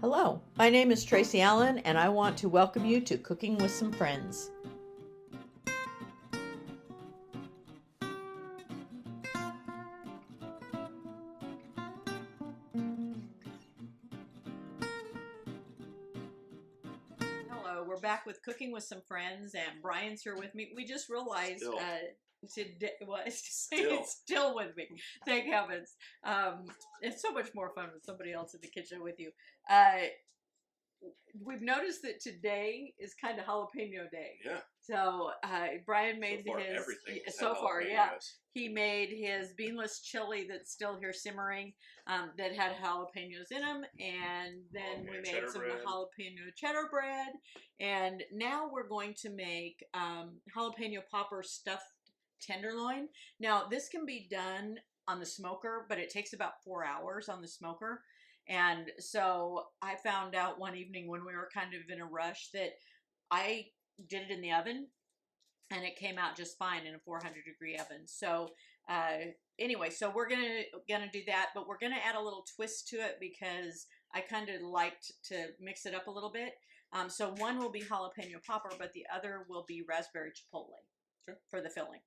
Hello, my name is Tracy Allen, and I want to welcome you to Cooking with Some Friends. Hello, we're back with Cooking with Some Friends, and Bryan's here with me. We just realized today, it's still with me. Thank heavens. It's so much more fun with somebody else in the kitchen with you. We've noticed that today is kind of jalapeno day. Yeah. So Bryan made he made his beanless chili that's still here simmering that had jalapenos in them, and then we made some jalapeno cheddar bread, and now we're going to make jalapeno-popper stuffed tenderloin. Now this can be done on the smoker, but it takes about 4 hours on the smoker. And so I found out one evening when we were kind of in a rush that I did it in the oven and it came out just fine in a 400-degree oven. So anyway, so we're gonna do that, but we're gonna add a little twist to it because I kind of liked to mix it up a little bit. So one will be jalapeno popper, but the other will be raspberry chipotle for the filling.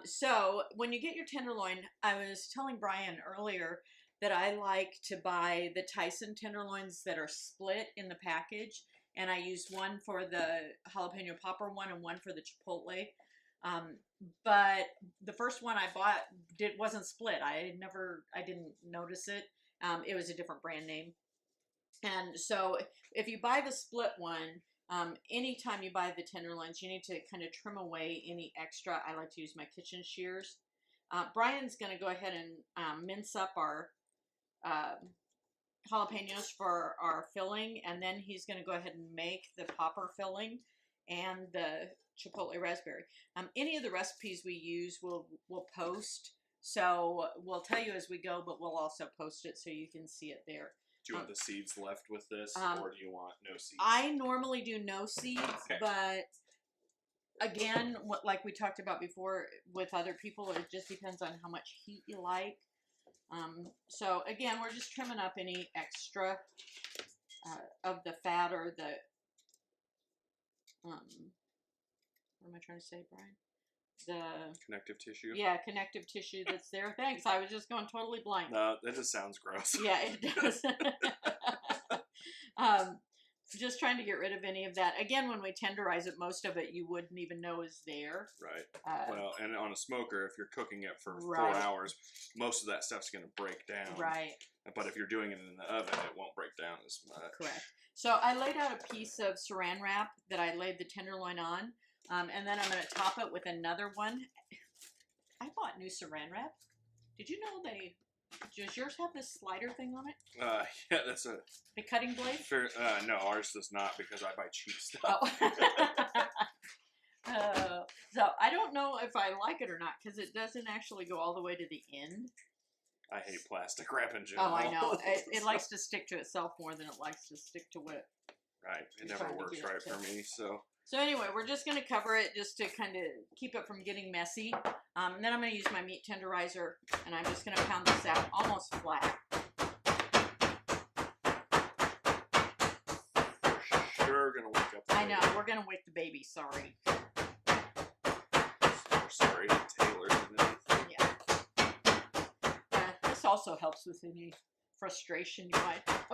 So when you get your tenderloin, I was telling Bryan earlier that I like to buy the Tyson tenderloins that are split in the package, and I use one for the jalapeno popper one and one for the chipotle. But the first one I bought wasn't split. I didn't notice it. It was a different brand name. And so if you buy the split one, anytime you buy the tenderloins, you need to kind of trim away any extra. I like to use my kitchen shears. Bryan's going to go ahead and mince up our jalapenos for our filling, and then he's going to go ahead and make the popper filling and the chipotle raspberry. Any of the recipes we use we'll post, so we'll tell you as we go, but we'll also post it so you can see it there. Do you want the seeds left with this, or do you want no seeds? I normally do no seeds, but again, like we talked about before with other people, it just depends on how much heat you like. So again, we're just trimming up any extra of the fat or the what am I trying to say, Bryan? The connective tissue. Yeah, connective tissue that's there. Thanks. I was just going totally blank. No, that just sounds gross. Yeah, it does. Just trying to get rid of any of that. Again, when we tenderize it, most of it you wouldn't even know is there. Right. Well, and on a smoker, if you're cooking it for 4 hours, most of that stuff's going to break down. Right. But if you're doing it in the oven, it won't break down as much. Correct. So I laid out a piece of saran wrap that I laid the tenderloin on, and then I'm going to top it with another one. I bought new saran wrap. Did you know does yours have this slider thing on it? Yeah, that's the cutting blade? No, ours does not, because I buy cheap stuff. Oh. So I don't know if I like it or not, because it doesn't actually go all the way to the end. I hate plastic wrap in general. Oh, I know. It likes to stick to itself more than it likes to stick to what. Right. It never works right for me, so. So anyway, we're just going to cover it just to kind of keep it from getting messy. And then I'm going to use my meat tenderizer, and I'm just going to pound this out almost flat. Sure, going to wake up the baby. I know, we're going to wake the baby, sorry. Sorry, Taylor. Yeah. This also helps with any frustration you might have.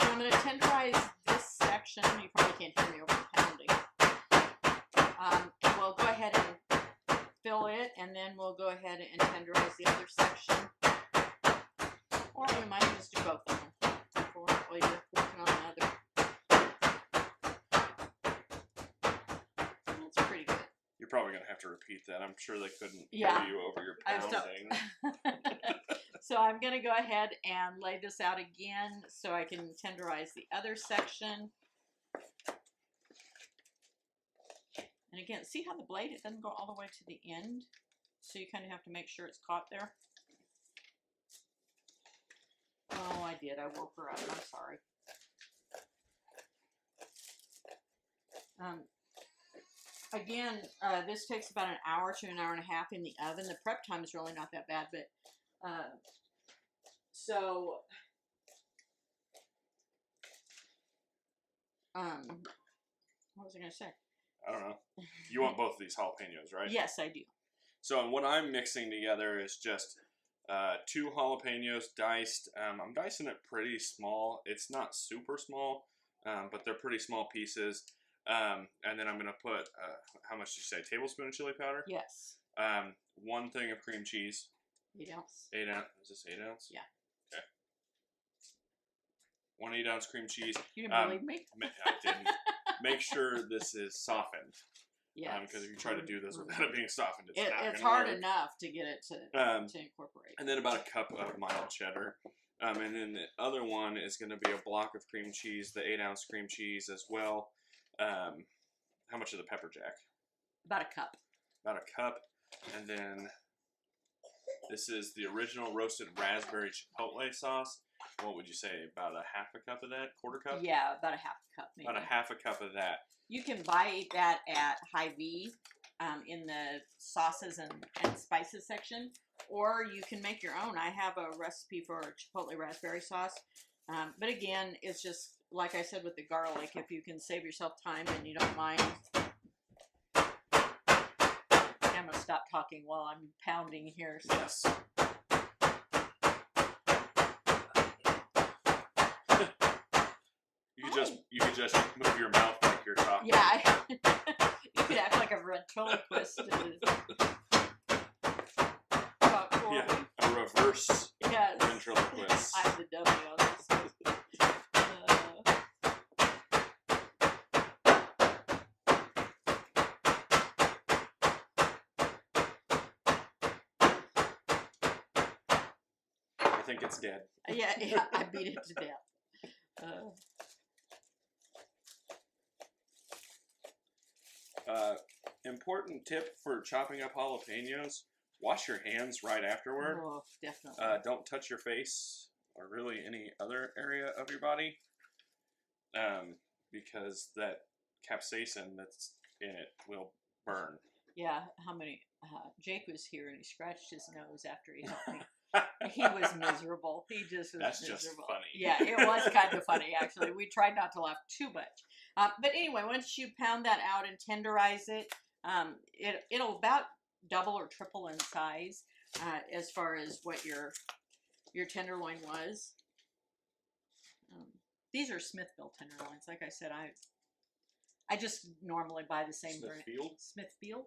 I'm going to tenderize this section. You probably can't hear me over the pounding. We'll go ahead and fill it, and then we'll go ahead and tenderize the other section. Or we might just do both of them while you're working on another. That's pretty good. You're probably going to have to repeat that. I'm sure they couldn't hear you over your pounding. So I'm going to go ahead and lay this out again so I can tenderize the other section. And again, see how the blade, it doesn't go all the way to the end. So you kind of have to make sure it's caught there. Oh, I did. I woke her up. I'm sorry. Again, this takes about an hour to an hour and a half in the oven. The prep time is really not that bad, but So, what was I going to say? I don't know. You want both of these jalapenos, right? Yes, I do. So what I'm mixing together is just 2 jalapenos diced. I'm dicing it pretty small. It's not super small, but they're pretty small pieces. And then I'm going to put, how much did you say, tablespoon of chili powder? Yes. 1 thing of cream cheese. 8 ounce. 8 ounce. Is this 8 ounce? Yeah. Okay. 1 8-ounce cream cheese. You didn't believe me? I didn't. Make sure this is softened. Yeah. Because if you try to do this without it being softened, it's hard enough to get it to incorporate. And then about a cup of mild cheddar. And then the other one is going to be a block of cream cheese, the 8-ounce cream cheese as well. How much of the pepper jack? About a cup. About a cup. And then this is the original roasted raspberry chipotle sauce. What would you say? About a half a cup of that? Quarter cup? Yeah, about a half a cup maybe. About a half a cup of that. You can buy that at Hy-Vee in the sauces and spices section, or you can make your own. I have a recipe for chipotle raspberry sauce. But again, it's just, like I said with the garlic, if you can save yourself time and you don't mind. I'm going to stop talking while I'm pounding here. So. Yes. You could just move your mouth like you're talking. Yeah, you could act like a ventriloquist. Yeah, a reverse ventriloquist. I'm the dummy on this. I think it's dead. Yeah, I beat it to death. Important tip for chopping up jalapenos: wash your hands right afterward. Oh, definitely. Don't touch your face or really any other area of your body, because that capsaicin that's in it will burn. Yeah, Jake was here and he scratched his nose after he helped me. He was miserable. He just was That's miserable. just funny. Yeah, it was kind of funny, actually. We tried not to laugh too much. But anyway, once you pound that out and tenderize it, it'll about double or triple in size as far as what your tenderloin was. These are Smithville tenderloins. Like I said, I just normally buy the same brand. Smithfield? Smithfield?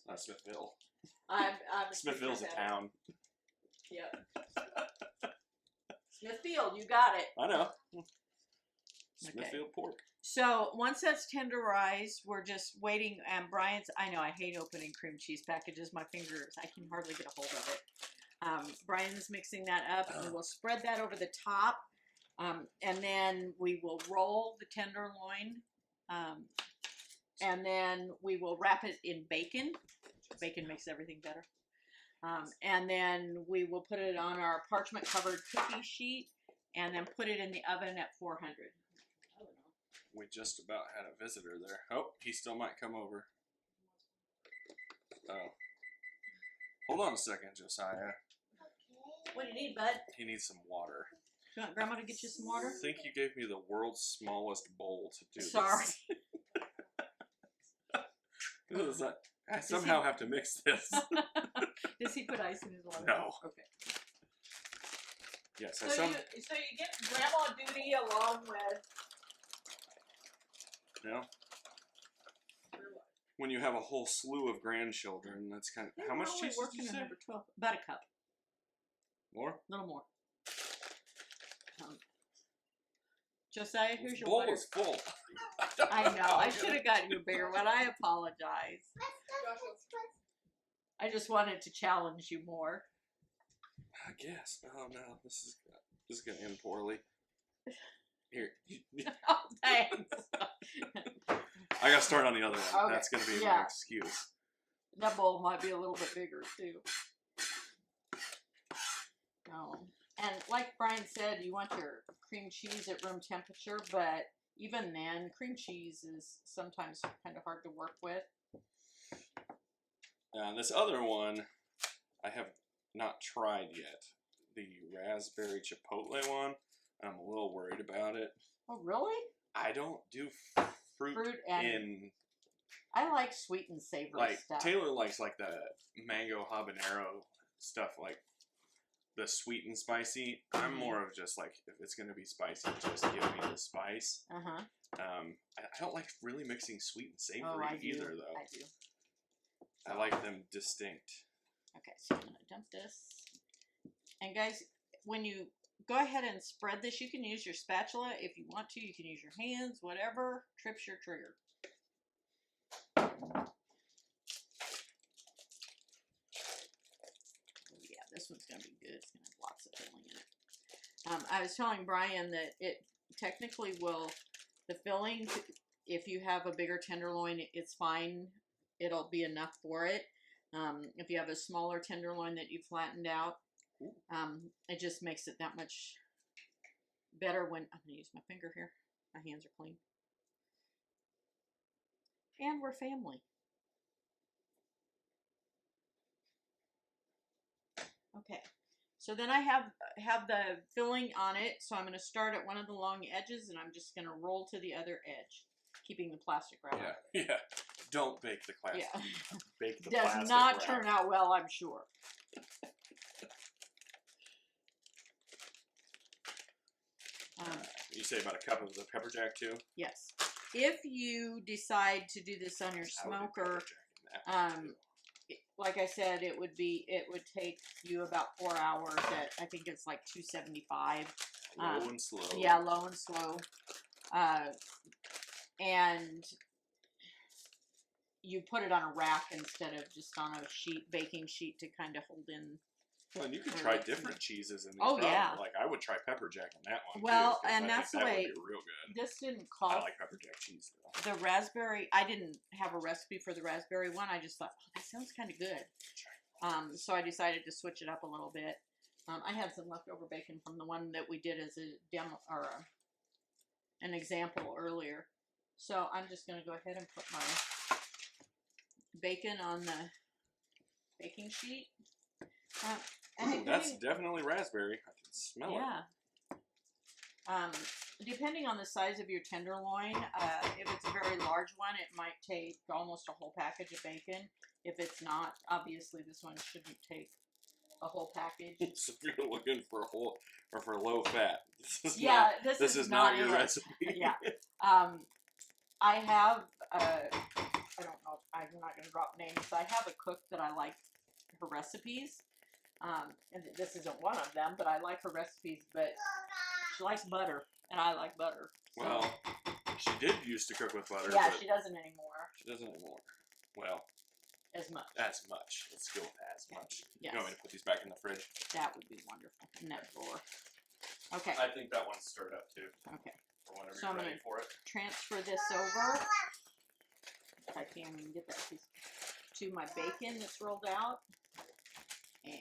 Not Smithville. I'm Smithville's a town. Yep. Smithfield, you got it. I know. Okay. Smithfield pork. So once that's tenderized, we're just waiting. And Bryan's, I know I hate opening cream cheese packages. My fingers, I can hardly get a hold of it. Bryan's mixing that up, and we'll spread that over the top. And then we will roll the tenderloin. And then we will wrap it in bacon. Bacon makes everything better. And then we will put it on our parchment covered cookie sheet and then put it in the oven at 400. We just about had a visitor there. Oh, he still might come over. Oh. Hold on a second, Josiah. What do you need, bud? He needs some water. You want Grandma to get you some water? I think you gave me the world's smallest bowl to do Sorry. This. I somehow have to mix this. Does he put ice in his water? No. Okay. Yes. So you get grandma duty along with. You know, when you have a whole slew of grandchildren, that's kind of how much cheese did you say? Number 12. About a cup. More? A little more. Josiah, here's your bowl water. is full. I know. I should have gotten you a bigger one. I apologize. I just wanted to challenge you more. I guess. Oh no, this is gonna end poorly. Here. Oh, thanks. I gotta start on the other one. Okay. That's gonna be my excuse. That bowl might be a little bit bigger too. And like Bryan said, you want your cream cheese at room temperature, but even then, cream cheese is sometimes kind of hard to work with. This other one, I have not tried yet. The raspberry chipotle one. I'm a little worried about it. Oh, really? I don't do fruit and in. I like sweet and savory like stuff. Taylor likes like the mango habanero stuff, like the sweet and spicy. I'm more of just like, if it's gonna be spicy, just give me the spice. I don't like really mixing sweet and savory either, though. I do. I like them distinct. Okay, so I'm gonna dump this. And guys, when you go ahead and spread this, you can use your spatula if you want to. You can use your hands, whatever trips your trigger. Yeah, this one's gonna be good. It's gonna have lots of filling in it. I was telling Bryan that it technically will, the filling, if you have a bigger tenderloin, it's fine. It'll be enough for it. If you have a smaller tenderloin that you flattened out, it just makes it that much better when, I'm going to use my finger here. My hands are clean. And we're family. Okay. So then I have the filling on it. So I'm going to start at one of the long edges and I'm just going to roll to the other edge, keeping the plastic wrap. Yeah. Don't bake the plastic. Yeah. Bake the Does plastic not wrap. turn out well, I'm sure. You say about a cup of the pepper jack too? Yes. If you decide to do this on your smoker, like I said, it would take you about 4 hours at, I think it's like 275. Low and slow. Yeah, low and slow. And you put it on a rack instead of just on a baking sheet to kind of hold in. Well, and you can try different cheeses in these. Oh, yeah. Like, I would try pepper jack in that one. Well, too, and that's the way. Would be real good. This didn't call. I like pepper jack cheese though. The raspberry. I didn't have a recipe for the raspberry one. I just thought, oh, that sounds kind of good. So I decided to switch it up a little bit. I had some leftover bacon from the one that we did as a demo or an example earlier. So I'm just going to go ahead and put my bacon on the baking sheet. That's definitely raspberry. I can smell it. Yeah. Depending on the size of your tenderloin, if it's a very large one, it might take almost a whole package of bacon. If it's not, obviously this one shouldn't take a whole package. So if you're looking for a whole or for low fat, this is not your recipe. Yeah. I have I don't know. I'm not going to drop names. I have a cook that I like her recipes. And this isn't one of them, but I like her recipes, but she likes butter, and I like butter. So. Well, she did used to cook with butter. Yeah, she doesn't anymore. She doesn't anymore. Well. As much. As much. Let's go with as much. Yes. You want me to put these back in the fridge? That would be wonderful. In that drawer. Okay. I think that one's stirred up, too. Okay. For whenever so you're ready for it. Transfer this over. If I can't even get that piece to my bacon that's rolled out. And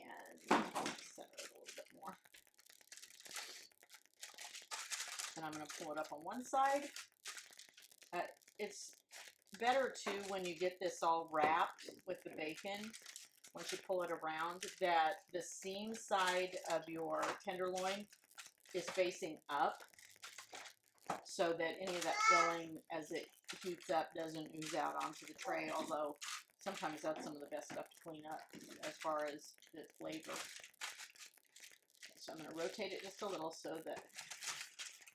center it a little bit more. And I'm going to pull it up on one side. It's better too when you get this all wrapped with the bacon, once you pull it around, that the seam side of your tenderloin is facing up so that any of that filling as it heats up doesn't ooze out onto the tray, although sometimes that's some of the best stuff to clean up as far as the flavor. So I'm going to rotate it just a little so that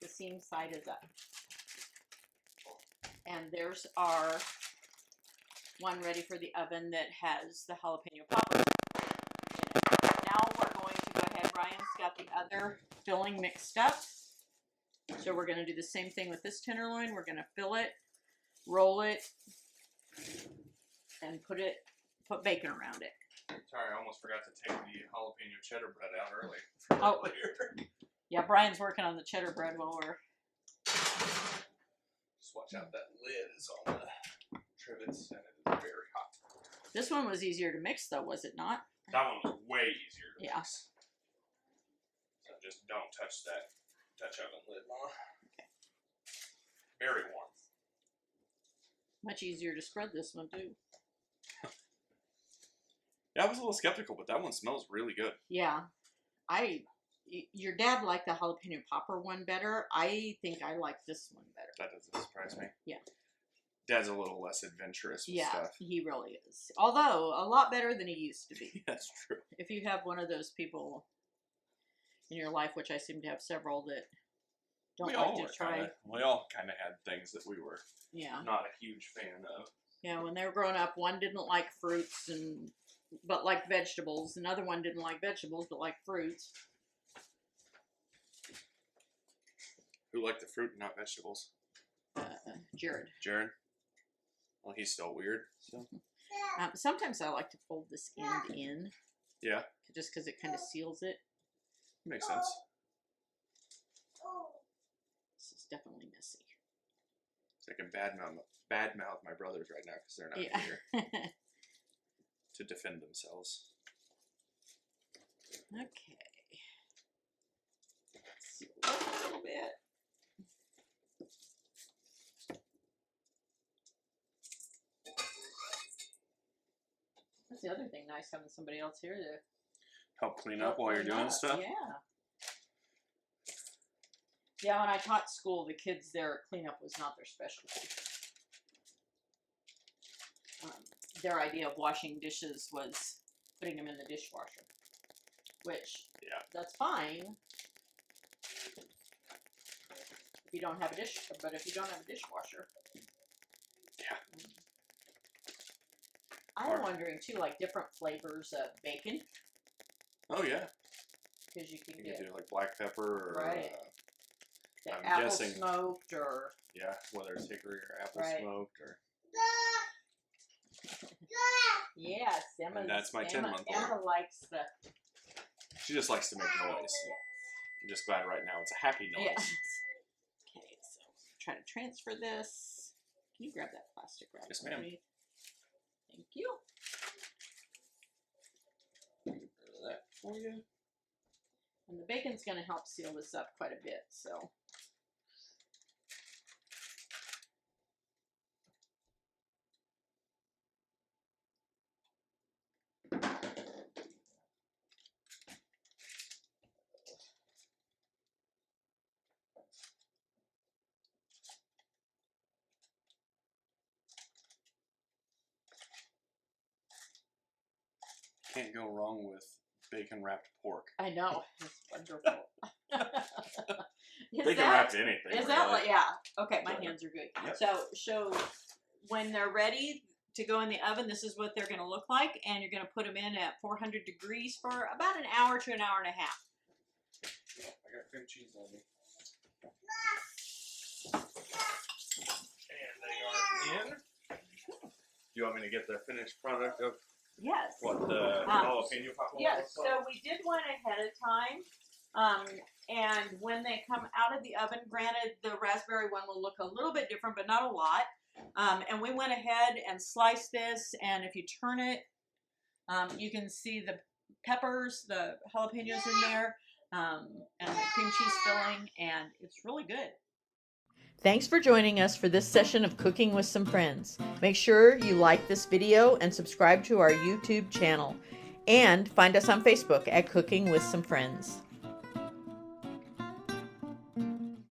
the seam side is up. And there's our one ready for the oven that has the jalapeno-popper in it. Now we're going to go ahead. Bryan's got the other filling mixed up. So we're going to do the same thing with this tenderloin. We're going to fill it, roll it, and put bacon around it. Sorry, I almost forgot to take the jalapeno cheddar bread out early. Yeah, Bryan's working on the cheddar bread while we're... Just watch out, that lid is on the trivets and it is very hot. This one was easier to mix though, was it not? That one was way easier to mix. So just don't touch that Dutch oven lid, Mama. Okay. Very warm. Much easier to spread this one too. Yeah, I was a little skeptical, but that one smells really good. Yeah. Your dad liked the jalapeno-popper one better. I think I like this one better. That doesn't surprise me. Yeah. Dad's a little less adventurous with stuff. Yeah, he really is. Although, a lot better than he used to be. That's true. If you have one of those people in your life, which I seem to have several that don't like to try. We all kind of had things that we were not a huge fan of. Yeah, when they were growing up, one didn't like fruits but liked vegetables. Another one didn't like vegetables but liked fruits. Who liked the fruit and not vegetables? Jared. Jared? Well, he's still weird. So. Sometimes I like to fold this end in. Yeah. Just because it kind of seals it. Makes sense. This is definitely messy. So I can badmouth my brothers right now because they're not here to defend themselves. Okay. Let's seal it up a little bit. That's the other thing, nice having somebody else here to help clean up while you're doing stuff. Yeah. Yeah, when I taught school, the kids there, cleanup was not their specialty. Their idea of washing dishes was putting them in the dishwasher, which, that's fine if you don't have a dishwasher. Yeah. I'm wondering too, like different flavors of bacon. Oh yeah. Because you can do like black pepper or I'm apple guessing smoked or whether it's hickory or apple smoked or. Yes, Emma. And that's my 10-month-old. Emma likes the. She just likes to make noise. Yes. I'm just glad right now it's a happy noise. Yes. Okay, so try to transfer this. Can you grab that plastic wrap? Yes, ma'am. Thank you. That for you. And the bacon's going to help seal this up quite a bit, so. Can't go wrong with bacon wrapped pork. I know. It's wonderful. Bacon wrapped anything. Is that like, okay, my hands are good. Yep. So when they're ready to go in the oven, this is what they're going to look like. And you're going to put them in at 400 degrees for about an hour to an hour and a half. I got cream cheese on me. And they are in. Do you want me to get the finished product of what the jalapeno popper? Yes, so we did one ahead of time. And when they come out of the oven, granted, the raspberry one will look a little bit different, but not a lot. And we went ahead and sliced this, and if you turn it, you can see the peppers, the jalapenos in there, and the cream cheese filling, and it's really good. Thanks for joining us for this session of Cooking with Some Friends. Make sure you like this video and subscribe to our YouTube channel. And find us on Facebook at Cooking with Some Friends.